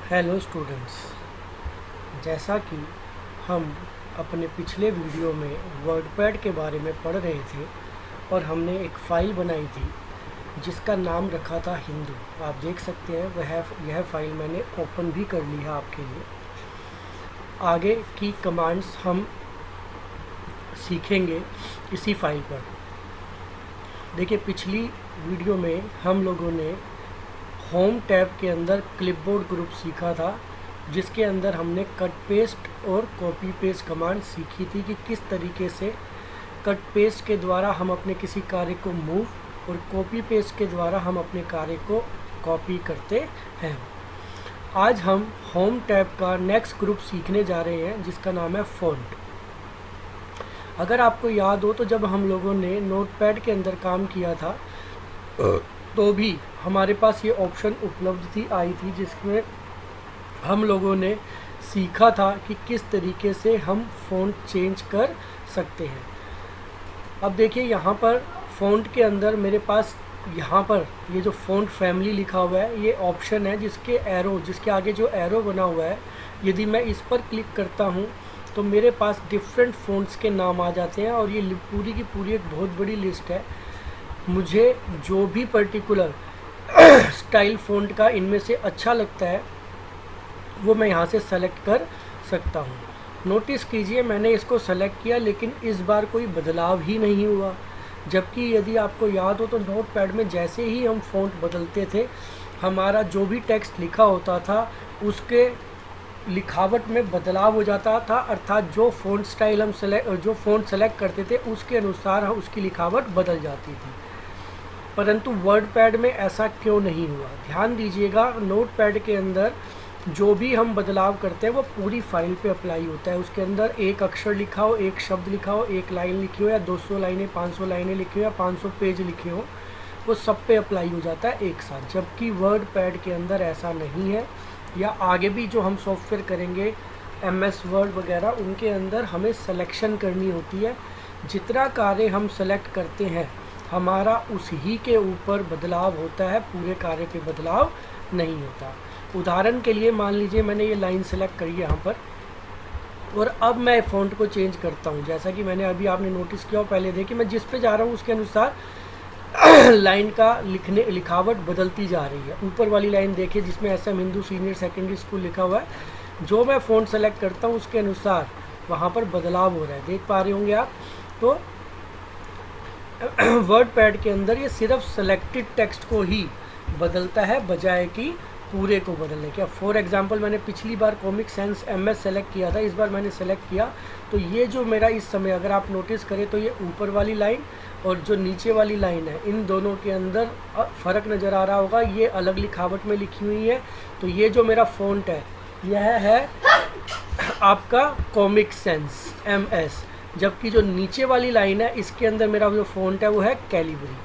Hello students, जैसा कि हम अपने पिछले वीडियो में वर्डपैड के बारे में पढ़ रहे थे और हमने एक फ़ाइल बनाई थी जिसका नाम रखा था हिंदू। आप देख सकते हैं यह फ़ाइल मैंने ओपन भी कर ली है आपके लिए। आगे की कमांड्स हम सीखेंगे इसी फाइल पर। देखिए, पिछली वीडियो में हम लोगों ने होम टैब के अंदर क्लिपबोर्ड ग्रुप सीखा था, जिसके अंदर हमने कट पेस्ट और कॉपी पेस्ट कमांड सीखी थी कि किस तरीके से कट पेस्ट के द्वारा हम अपने किसी कार्य को मूव और कॉपी पेस्ट के द्वारा हम अपने कार्य को कॉपी करते हैं। आज हम होम टैब का नेक्स्ट ग्रुप सीखने जा रहे हैं जिसका नाम है फ़ॉन्ट। अगर आपको याद हो तो जब हम लोगों ने नोटपैड के अंदर काम किया था तो भी हमारे पास ये ऑप्शन उपलब्ध आई थी जिसमें हम लोगों ने सीखा था कि किस तरीके से हम फ़ॉन्ट चेंज कर सकते हैं। अब देखिए, यहाँ पर फ़ॉन्ट के अंदर मेरे पास यहाँ पर ये जो फ़ॉन्ट फैमिली लिखा हुआ है, ये ऑप्शन है जिसके आगे जो एरो बना हुआ है, यदि मैं इस पर क्लिक करता हूँ तो मेरे पास डिफरेंट फ़ॉन्ट्स के नाम आ जाते हैं और ये पूरी की पूरी एक बहुत बड़ी लिस्ट है। मुझे जो भी पर्टिकुलर स्टाइल फ़ॉन्ट का इनमें से अच्छा लगता है वो मैं यहाँ से सेलेक्ट कर सकता हूँ। नोटिस कीजिए, मैंने इसको सेलेक्ट किया लेकिन इस बार कोई बदलाव ही नहीं हुआ। जबकि यदि आपको याद हो तो नोटपैड में जैसे ही हम फ़ॉन्ट बदलते थे, हमारा जो भी टेक्स्ट लिखा होता था उसके लिखावट में बदलाव हो जाता था, अर्थात जो फ़ॉन्ट स्टाइल हम फ़ॉन्ट सेलेक्ट करते थे उसके अनुसार उसकी लिखावट बदल जाती थी। परंतु वर्डपैड में ऐसा क्यों नहीं हुआ? ध्यान दीजिएगा, नोटपैड के अंदर जो भी हम बदलाव करते हैं वो पूरी फाइल पे अप्लाई होता है। उसके अंदर एक अक्षर लिखा हो, एक शब्द लिखा हो, एक लाइन लिखी हो या 200 लाइनें 500 लाइनें लिखी हो या 500 पेज लिखे हो, वो सब पे अप्लाई हो जाता है एक साथ। जबकि वर्डपैड के अंदर ऐसा नहीं है, या आगे भी जो हम सॉफ्टवेयर करेंगे MS वर्ड वगैरह, उनके अंदर हमें सिलेक्शन करनी होती है। जितना कार्य हम सेलेक्ट करते हैं हमारा उसी के ऊपर बदलाव होता है, पूरे कार्य पे बदलाव नहीं होता। उदाहरण के लिए मान लीजिए मैंने ये लाइन सेलेक्ट करी है यहाँ पर और अब मैं फ़ॉन्ट को चेंज करता हूँ। जैसा कि मैंने अभी आपने नोटिस किया और पहले देखिए, मैं जिस पे जा रहा हूँ उसके अनुसार लाइन का लिखावट बदलती जा रही है। ऊपर वाली लाइन देखिए जिसमें SM Hindu senior secondary school लिखा हुआ है, जो मैं फ़ॉन्ट सेलेक्ट करता हूँ उसके अनुसार वहाँ पर बदलाव हो रहा है। देख पा रहे होंगे आप। तो वर्डपैड के अंदर ये सिर्फ सेलेक्टेड टेक्स्ट को ही बदलता है बजाय कि पूरे को बदलने के। फॉर एग्जांपल, मैंने पिछली बार कॉमिक सेंस MS सेलेक्ट किया था, इस बार मैंने सेलेक्ट किया तो ये जो मेरा इस समय अगर आप नोटिस करें तो ये ऊपर वाली लाइन और जो नीचे वाली लाइन है, इन दोनों के अंदर फ़र्क नज़र आ रहा होगा। ये अलग लिखावट में लिखी हुई है। तो ये जो मेरा फ़ॉन्ट है यह है आपका कॉमिक सेंस MS, जबकि जो नीचे वाली लाइन है इसके अंदर मेरा जो फ़ॉन्ट है वो है कैलिबरी।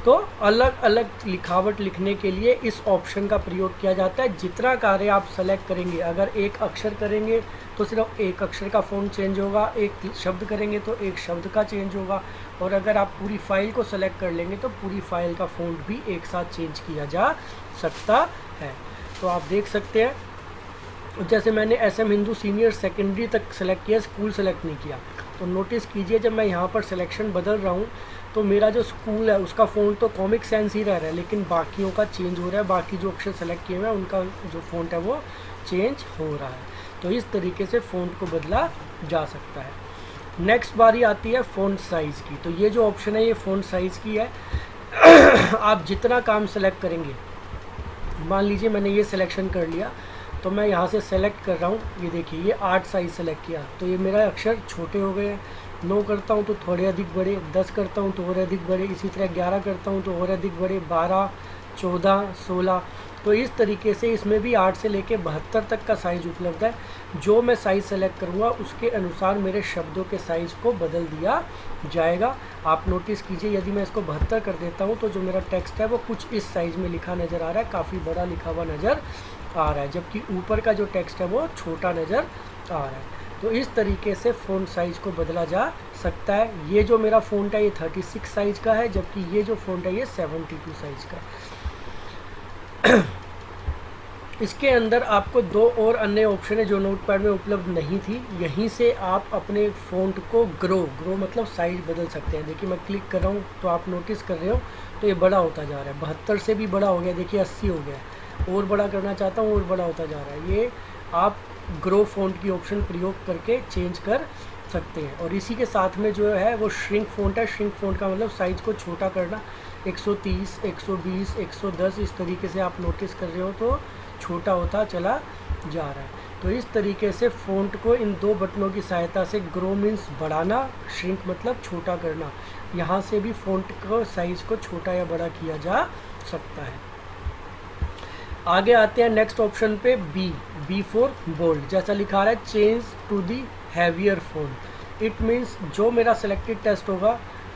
तो अलग अलग लिखावट लिखने के लिए इस ऑप्शन का प्रयोग किया जाता है। जितना कार्य आप सेलेक्ट करेंगे, अगर एक अक्षर करेंगे तो सिर्फ एक अक्षर का फ़ॉन्ट चेंज होगा, एक शब्द करेंगे तो एक शब्द का चेंज होगा, और अगर आप पूरी फाइल को सेलेक्ट कर लेंगे तो पूरी फाइल का फ़ॉन्ट भी एक साथ चेंज किया जा सकता है। तो आप देख सकते हैं, जैसे मैंने SM हिंदू सीनियर सेकेंडरी तक सेलेक्ट किया, स्कूल सेलेक्ट नहीं किया। तो नोटिस कीजिए, जब मैं यहाँ पर सिलेक्शन बदल रहा हूँ तो मेरा जो स्कूल है उसका फ़ॉन्ट तो कॉमिक सेंस ही रह रहा है, लेकिन बाकियों का चेंज हो रहा है। बाकी जो अक्षर सेलेक्ट किए हुए हैं उनका जो फ़ॉन्ट है वो चेंज हो रहा है। तो इस तरीके से फ़ॉन्ट को बदला जा सकता है। नेक्स्ट बारी आती है फ़ॉन्ट साइज़ की। तो ये जो ऑप्शन है ये फ़ॉन्ट साइज़ की है। आप जितना काम सेलेक्ट करेंगे, मान लीजिए मैंने ये सिलेक्शन कर लिया तो मैं यहाँ से सेलेक्ट कर रहा हूँ, ये देखिए ये 8 साइज़ सेलेक्ट किया तो ये मेरा अक्षर छोटे हो गए हैं। 9 करता हूँ तो थोड़े अधिक बड़े, 10 करता हूँ तो और अधिक बड़े, इसी तरह 11 करता हूँ तो और अधिक बड़े, 12, 14, 16। तो इस तरीके से इसमें भी 8 से लेके 72 तक का साइज़ उपलब्ध है। जो मैं साइज़ सेलेक्ट करूँगा उसके अनुसार मेरे शब्दों के साइज़ को बदल दिया जाएगा। आप नोटिस कीजिए, यदि मैं इसको 72 कर देता हूँ तो जो मेरा टेक्स्ट है वो कुछ इस साइज़ में लिखा नज़र आ रहा है, काफ़ी बड़ा लिखा हुआ नज़र आ रहा है, जबकि ऊपर का जो टेक्स्ट है वो छोटा नज़र आ रहा है। तो इस तरीके से फ़ॉन्ट साइज़ को बदला जा सकता है। ये जो मेरा फ़ॉन्ट है ये 36 साइज़ का है, जबकि ये जो फ़ॉन्ट है ये 72 साइज़ का है। इसके अंदर आपको दो और अन्य ऑप्शन है जो नोटपैड में उपलब्ध नहीं थी। यहीं से आप अपने फ़ॉन्ट को ग्रो मतलब साइज बदल सकते हैं। देखिए मैं क्लिक कर रहा हूँ तो आप नोटिस कर रहे हो तो ये बड़ा होता जा रहा है, 72 से भी बड़ा हो गया, देखिए 80 हो गया। और बड़ा करना चाहता हूँ और बड़ा होता जा रहा है। ये आप ग्रो फ़ॉन्ट की ऑप्शन प्रयोग करके चेंज कर सकते हैं। और इसी के साथ में जो है वो श्रिंक फ़ॉन्ट है। श्रिंक फ़ॉन्ट का मतलब साइज़ को छोटा करना, 130, 120, 110 इस तरीके से आप नोटिस कर रहे हो तो छोटा होता चला जा रहा है। तो इस तरीके से फ़ॉन्ट को इन दो बटनों की सहायता से, ग्रो मीन्स बढ़ाना, श्रिंक मतलब छोटा करना, यहाँ से भी फ़ॉन्ट को साइज़ को छोटा या बड़ा किया जा सकता है। आगे आते हैं नेक्स्ट ऑप्शन पे, बी फॉर बोल्ड। जैसा लिखा रहा है change to the heavier font. It means जो मेरा सिलेक्टेड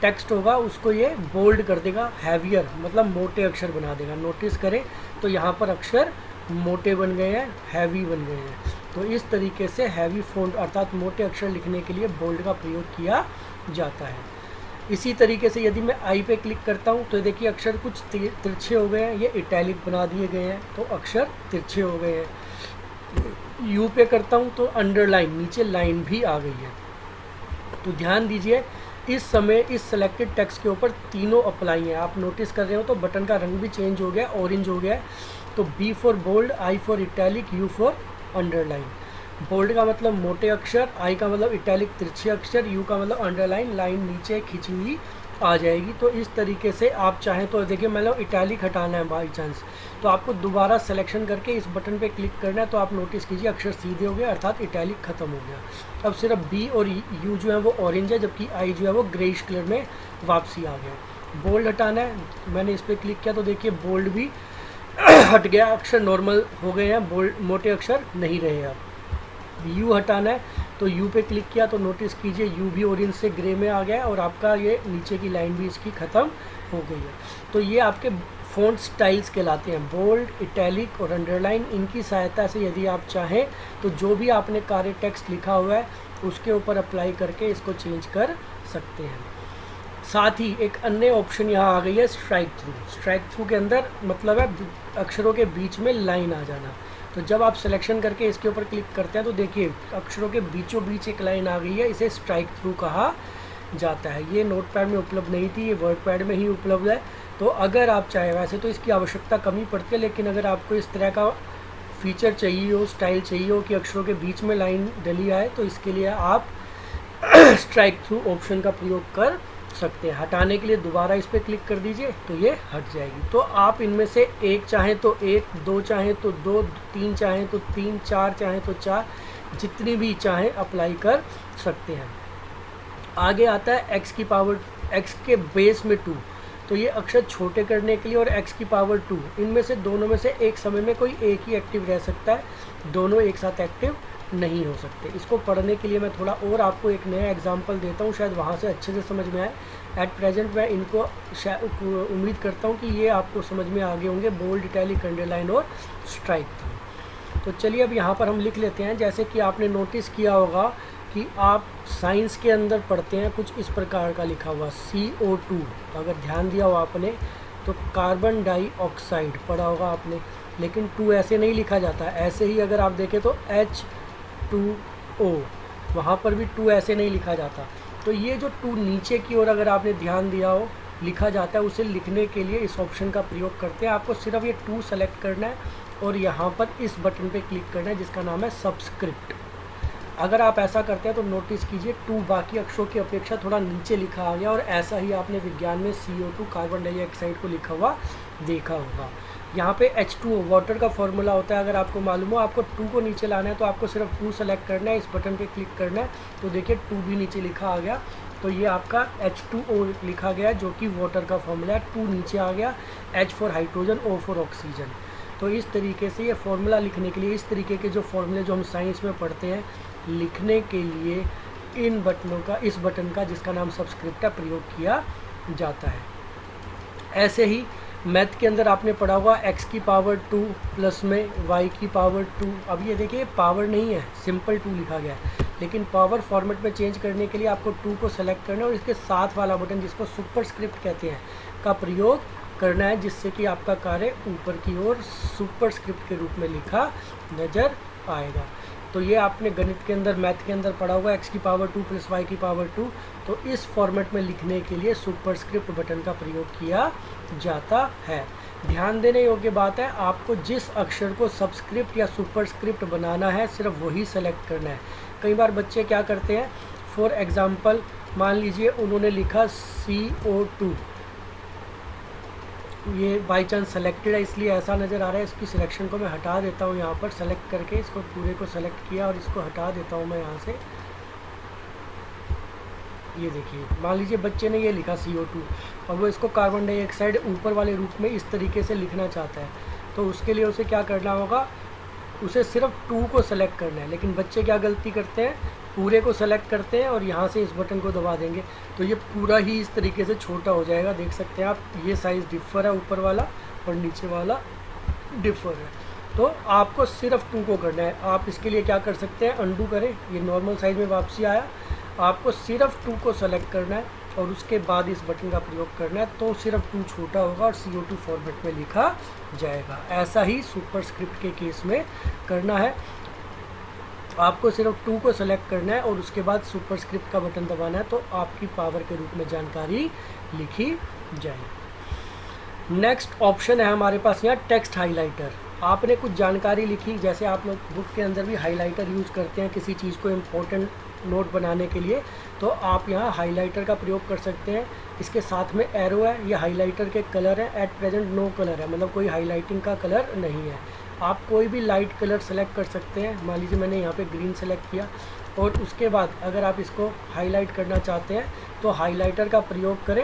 टेक्स्ट होगा उसको ये बोल्ड कर देगा, हैवियर मतलब मोटे अक्षर बना देगा। नोटिस करें तो यहाँ पर अक्षर मोटे बन गए हैं, हैवी बन गए हैं। तो इस तरीके से हैवी फ़ॉन्ट अर्थात मोटे अक्षर लिखने के लिए बोल्ड का प्रयोग किया जाता है। इसी तरीके से यदि मैं आई पे क्लिक करता हूँ तो देखिए अक्षर कुछ तिरछे हो गए हैं, ये इटैलिक बना दिए गए हैं तो अक्षर तिरछे हो गए हैं। यू पे करता हूँ तो अंडरलाइन, नीचे लाइन भी आ गई है। तो ध्यान दीजिए इस समय इस सेलेक्टेड टेक्स्ट के ऊपर तीनों अप्लाई हैं। आप नोटिस कर रहे हो तो बटन का रंग भी चेंज हो गया, ऑरेंज हो गया है। तो B for bold, I for italic, U for underline. Bold का मतलब मोटे अक्षर, आई का मतलब इटैलिक तिरछे अक्षर, यू का मतलब अंडरलाइन, लाइन नीचे खिंची हुई आ जाएगी। तो इस तरीके से आप चाहें तो देखिए मतलब इटैलिक हटाना है बाई चांस तो आपको दोबारा सिलेक्शन करके इस बटन पे क्लिक करना है। तो आप नोटिस कीजिए अक्षर सीधे हो गए अर्थात इटैलिक ख़त्म हो गया। अब सिर्फ बी और यू जो है वो ऑरेंज है, जबकि आई जो है वो ग्रेइश कलर में वापसी आ गया। बोल्ड हटाना है, मैंने इस पर क्लिक किया तो देखिए बोल्ड भी हट गया, अक्षर नॉर्मल हो गए हैं, बोल्ड मोटे अक्षर नहीं रहे। अब यू हटाना है तो यू पे क्लिक किया तो नोटिस कीजिए यू भी ऑरेंज से ग्रे में आ गया और आपका ये नीचे की लाइन भी इसकी ख़त्म हो गई है। तो ये आपके फ़ॉन्ट स्टाइल्स कहलाते हैं, बोल्ड, इटैलिक और अंडरलाइन। इनकी सहायता से यदि आप चाहें तो जो भी आपने कार्य टेक्स्ट लिखा हुआ है उसके ऊपर अप्लाई करके इसको चेंज कर सकते हैं। साथ ही एक अन्य ऑप्शन यहाँ आ गई है स्ट्राइक थ्रू। स्ट्राइक थ्रू के अंदर मतलब है अक्षरों के बीच में लाइन आ जाना। तो जब आप सिलेक्शन करके इसके ऊपर क्लिक करते हैं तो देखिए अक्षरों के बीचों बीच एक लाइन आ गई है, इसे स्ट्राइक थ्रू कहा जाता है। ये नोटपैड में उपलब्ध नहीं थी, ये वर्डपैड में ही उपलब्ध है। तो अगर आप चाहें, वैसे तो इसकी आवश्यकता कम ही पड़ती है, लेकिन अगर आपको इस तरह का फीचर चाहिए हो, स्टाइल चाहिए हो कि अक्षरों के बीच में लाइन डली आए, तो इसके लिए आप स्ट्राइक थ्रू ऑप्शन का प्रयोग कर सकते हैं। हटाने के लिए दोबारा इस पर क्लिक कर दीजिए तो ये हट जाएगी। तो आप इनमें से एक चाहें तो एक, दो चाहें तो दो, तीन चाहें तो तीन, चार चाहें तो चार, जितनी भी चाहें अप्लाई कर सकते हैं। आगे आता है एक्स की पावर, एक्स के बेस में 2। तो ये अक्षर छोटे करने के लिए और एक्स की पावर 2, इनमें से दोनों में से एक समय में कोई एक ही एक्टिव रह सकता है, दोनों एक साथ एक्टिव नहीं हो सकते। इसको पढ़ने के लिए मैं थोड़ा और आपको एक नया एग्जांपल देता हूँ, शायद वहाँ से अच्छे से समझ में आए। एट प्रेजेंट मैं इनको उम्मीद करता हूँ कि ये आपको समझ में आ गए होंगे, बोल्ड, इटैलिक, अंडरलाइन और स्ट्राइक थ्रू। तो चलिए अब यहाँ पर हम लिख लेते हैं। जैसे कि आपने नोटिस किया होगा कि आप साइंस के अंदर पढ़ते हैं कुछ इस प्रकार का लिखा हुआ CO2। तो अगर ध्यान दिया हो आपने तो कार्बन डाइऑक्साइड पढ़ा होगा आपने, लेकिन 2 ऐसे नहीं लिखा जाता। ऐसे ही अगर आप देखें तो H2O, वहाँ पर भी 2 ऐसे नहीं लिखा जाता। तो ये जो 2 नीचे की ओर अगर आपने ध्यान दिया हो लिखा जाता है, उसे लिखने के लिए इस ऑप्शन का प्रयोग करते हैं। आपको सिर्फ ये 2 सेलेक्ट करना है और यहाँ पर इस बटन पे क्लिक करना है जिसका नाम है सबस्क्रिप्ट। अगर आप ऐसा करते हैं तो नोटिस कीजिए 2 बाकी अक्षरों की अपेक्षा थोड़ा नीचे लिखा आ गया, और ऐसा ही आपने विज्ञान में CO2 कार्बन डाइऑक्साइड को लिखा हुआ देखा होगा। यहाँ पे H2O वाटर का फॉर्मूला होता है, अगर आपको मालूम हो। आपको 2 को नीचे लाना है तो आपको सिर्फ 2 सेलेक्ट करना है, इस बटन पे क्लिक करना है तो देखिए 2 भी नीचे लिखा आ गया। तो ये आपका H2O लिखा गया जो कि वाटर का फॉर्मूला है। 2 नीचे आ गया, H for hydrogen, O for oxygen. तो इस तरीके से ये फॉर्मूला लिखने के लिए, इस तरीके के जो फॉर्मूले जो हम साइंस में पढ़ते हैं, लिखने के लिए इन बटनों का, इस बटन का जिसका नाम सबस्क्रिप्ट है, प्रयोग किया जाता है। ऐसे ही मैथ के अंदर आपने पढ़ा होगा x की पावर 2 प्लस में y की पावर 2। अब ये देखिए पावर नहीं है, सिंपल 2 लिखा गया है, लेकिन पावर फॉर्मेट में चेंज करने के लिए आपको 2 को सेलेक्ट करना है और इसके साथ वाला बटन जिसको सुपरस्क्रिप्ट कहते हैं का प्रयोग करना है, जिससे कि आपका कार्य ऊपर की ओर सुपरस्क्रिप्ट के रूप में लिखा नज़र आएगा। तो ये आपने गणित के अंदर, मैथ के अंदर पढ़ा होगा, x की पावर 2 प्लस y की पावर 2। तो इस फॉर्मेट में लिखने के लिए सुपरस्क्रिप्ट बटन का प्रयोग किया जाता है। ध्यान देने योग्य बात है, आपको जिस अक्षर को सबस्क्रिप्ट या सुपरस्क्रिप्ट बनाना है सिर्फ वही सेलेक्ट करना है। कई बार बच्चे क्या करते हैं, फॉर एग्ज़ाम्पल मान लीजिए उन्होंने लिखा CO2, ये बाई चांस सेलेक्टेड है इसलिए ऐसा नज़र आ रहा है। इसकी सिलेक्शन को मैं हटा देता हूँ, यहाँ पर सेलेक्ट करके इसको पूरे को सेलेक्ट किया और इसको हटा देता हूँ मैं यहाँ से। ये देखिए, मान लीजिए बच्चे ने ये लिखा CO2 और वो इसको कार्बन डाइऑक्साइड ऊपर वाले रूप में इस तरीके से लिखना चाहता है। तो उसके लिए उसे क्या करना होगा, उसे सिर्फ 2 को सेलेक्ट करना है। लेकिन बच्चे क्या गलती करते हैं, पूरे को सेलेक्ट करते हैं और यहाँ से इस बटन को दबा देंगे तो ये पूरा ही इस तरीके से छोटा हो जाएगा। देख सकते हैं आप, ये साइज़ डिफर है ऊपर वाला और नीचे वाला डिफर है। तो आपको सिर्फ 2 को करना है। आप इसके लिए क्या कर सकते हैं, अंडू करें, ये नॉर्मल साइज़ में वापसी आया। आपको सिर्फ 2 को सेलेक्ट करना है और उसके बाद इस बटन का प्रयोग करना है, तो सिर्फ 2 छोटा होगा और CO2 फॉर्मेट में लिखा जाएगा। ऐसा ही सुपरस्क्रिप्ट के केस में करना है। आपको सिर्फ 2 को सेलेक्ट करना है और उसके बाद सुपरस्क्रिप्ट का बटन दबाना है, तो आपकी पावर के रूप में जानकारी लिखी जाएगी। नेक्स्ट ऑप्शन है हमारे पास यहाँ टेक्स्ट हाइलाइटर। आपने कुछ जानकारी लिखी, जैसे आप लोग बुक के अंदर भी हाइलाइटर यूज़ करते हैं किसी चीज़ को इम्पोर्टेंट नोट बनाने के लिए, तो आप यहाँ हाइलाइटर का प्रयोग कर सकते हैं। इसके साथ में एरो है, ये हाइलाइटर के कलर है। एट प्रेजेंट नो कलर है, मतलब कोई हाइलाइटिंग का कलर नहीं है। आप कोई भी लाइट कलर सेलेक्ट कर सकते हैं। मान लीजिए मैंने यहाँ पे ग्रीन सेलेक्ट किया और उसके बाद अगर आप इसको हाईलाइट करना चाहते हैं तो हाइलाइटर का प्रयोग करें।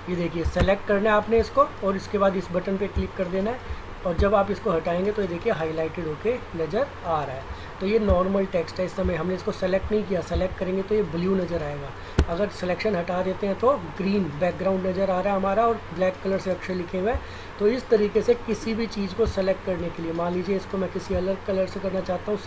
ये देखिए, सेलेक्ट करना है आपने इसको और इसके बाद इस बटन पे क्लिक कर देना है और जब आप इसको हटाएंगे तो ये देखिए हाईलाइटेड होके नज़र आ रहा है। तो ये नॉर्मल टेक्स्ट है। इस समय हमने इसको सेलेक्ट नहीं किया, सेलेक्ट करेंगे तो ये ब्लू नज़र आएगा। अगर सिलेक्शन हटा देते हैं तो ग्रीन बैकग्राउंड नज़र आ रहा है हमारा और ब्लैक कलर से अक्षर लिखे हुए हैं। तो इस तरीके से किसी भी चीज़ को सेलेक्ट करने के लिए, मान लीजिए इसको मैं किसी अलग कलर से करना चाहता हूँ,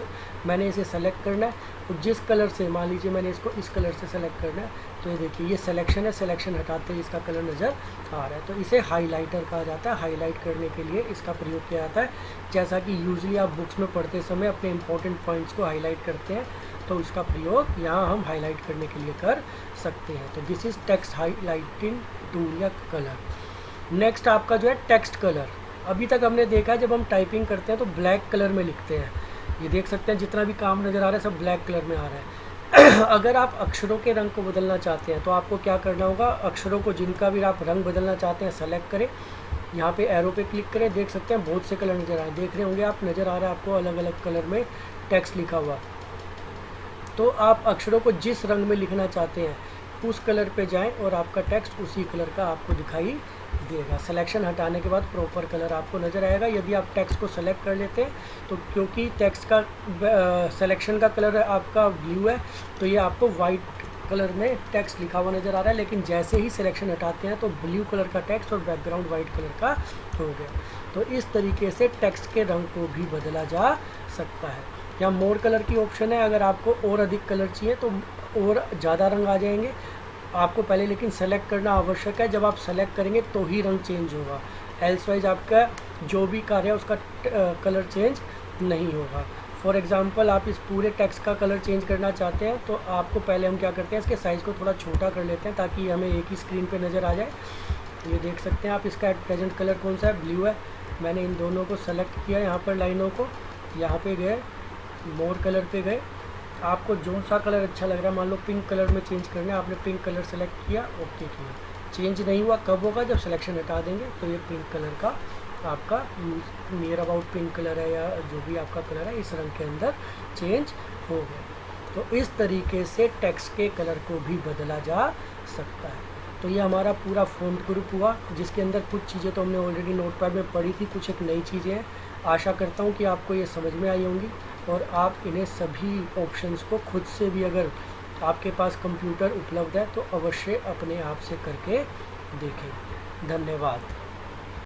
मैंने इसे सेलेक्ट करना है तो जिस कलर से, मान लीजिए मैंने इसको इस कलर से सेलेक्ट करना है, तो ये देखिए ये सिलेक्शन है, सिलेक्शन हटाते ही इसका कलर नज़र आ रहा है। तो इसे हाईलाइटर कहा जाता है। हाईलाइट करने के लिए इसका प्रयोग किया जाता है। जैसा कि यूजली आप बुक्स में पढ़ते समय अपने इंपॉर्टेंट पॉइंट्स को हाईलाइट करते हैं, तो इसका प्रयोग यहाँ हम हाईलाइट करने के लिए कर सकते हैं। तो this is text highlighting tool या कलर। नेक्स्ट आपका जो है टेक्स्ट कलर। अभी तक हमने देखा है जब हम टाइपिंग करते हैं तो ब्लैक कलर में लिखते हैं। ये देख सकते हैं जितना भी काम नज़र आ रहा है सब ब्लैक कलर में आ रहा है। अगर आप अक्षरों के रंग को बदलना चाहते हैं तो आपको क्या करना होगा, अक्षरों को जिनका भी आप रंग बदलना चाहते हैं सेलेक्ट करें, यहाँ पे एरो पे क्लिक करें। देख सकते हैं बहुत से कलर नज़र आ रहे हैं, देख रहे होंगे आप, नज़र आ रहा है आपको अलग अलग कलर में टेक्स्ट लिखा हुआ। तो आप अक्षरों को जिस रंग में लिखना चाहते हैं उस कलर पे जाएं और आपका टेक्स्ट उसी कलर का आपको दिखाई देगा। सिलेक्शन हटाने के बाद प्रॉपर कलर आपको नज़र आएगा। यदि आप टेक्स्ट को सेलेक्ट कर लेते हैं तो क्योंकि टेक्स्ट का सिलेक्शन का कलर आपका ब्लू है तो ये आपको वाइट कलर में टेक्स्ट लिखा हुआ नज़र आ रहा है, लेकिन जैसे ही सिलेक्शन हटाते हैं तो ब्लू कलर का टेक्स्ट और बैकग्राउंड वाइट कलर का हो गया। तो इस तरीके से टेक्स्ट के रंग को भी बदला जा सकता है। या मोर कलर की ऑप्शन है, अगर आपको और अधिक कलर चाहिए तो और ज़्यादा रंग आ जाएंगे। आपको पहले लेकिन सेलेक्ट करना आवश्यक है। जब आप सेलेक्ट करेंगे तो ही रंग चेंज होगा, एल्स वाइज आपका जो भी कार्य है उसका कलर चेंज नहीं होगा। फॉर एग्ज़ाम्पल आप इस पूरे टेक्स्ट का कलर चेंज करना चाहते हैं तो आपको पहले हम क्या करते हैं, इसके साइज़ को थोड़ा छोटा कर लेते हैं ताकि हमें एक ही स्क्रीन पे नज़र आ जाए। ये देख सकते हैं आप, इसका एट प्रेजेंट कलर कौन सा है, ब्लू है। मैंने इन दोनों को सेलेक्ट किया, यहाँ पर लाइनों को, यहाँ पे गए मोर कलर पे गए। आपको जो सा कलर अच्छा लग रहा है, मान लो पिंक कलर में चेंज करना है, आपने पिंक कलर सेलेक्ट किया, ओके किया। चेंज नहीं हुआ, कब होगा, जब सिलेक्शन हटा देंगे तो ये पिंक कलर का आपका नियर अबाउट पिंक कलर है या जो भी आपका कलर है इस रंग के अंदर चेंज हो गया। तो इस तरीके से टेक्स्ट के कलर को भी बदला जा सकता है। तो ये हमारा पूरा फ़ॉन्ट ग्रुप हुआ, जिसके अंदर कुछ चीज़ें तो हमने ऑलरेडी नोटपैड में पढ़ी थी, कुछ एक नई चीज़ें हैं। आशा करता हूँ कि आपको ये समझ में आई होंगी और आप इन्हें सभी ऑप्शंस को खुद से भी, अगर आपके पास कंप्यूटर उपलब्ध है तो अवश्य अपने आप से करके देखें। धन्यवाद।